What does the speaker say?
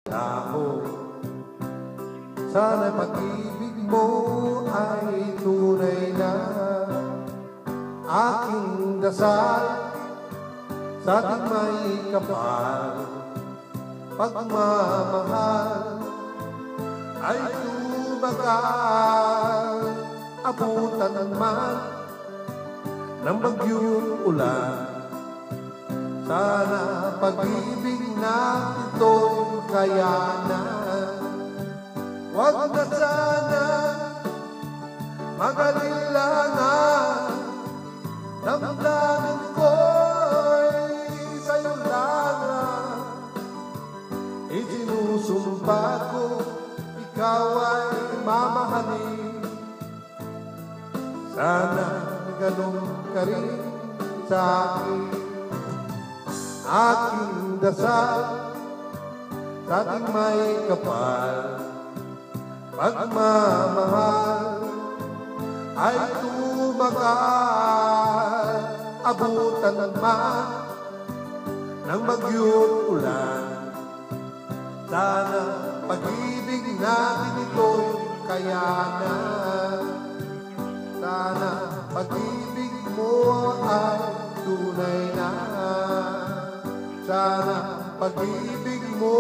Ako, sana pag-ibig mo ay tunay na aking dasal sa ating may kapal. Pagmamahal ay tumagal, abutan man ng bagyong ulan. Sana pag-ibig natin ito'y kayanan. Huwag na sana mag-alilangan, damdamin ko'y sa'yo lang. Isinusumpa ko, ikaw ay mamahalin. Sana ganun ka rin sa akin. Aking dasal sa ating may kapal. Pagmamahal ay tumagal, abutan man ng bagyong ulan. Sana pag-ibig natin ito'y kayanan. Sana pag-ibig mo ay tunay na. Sana pag-ibig mo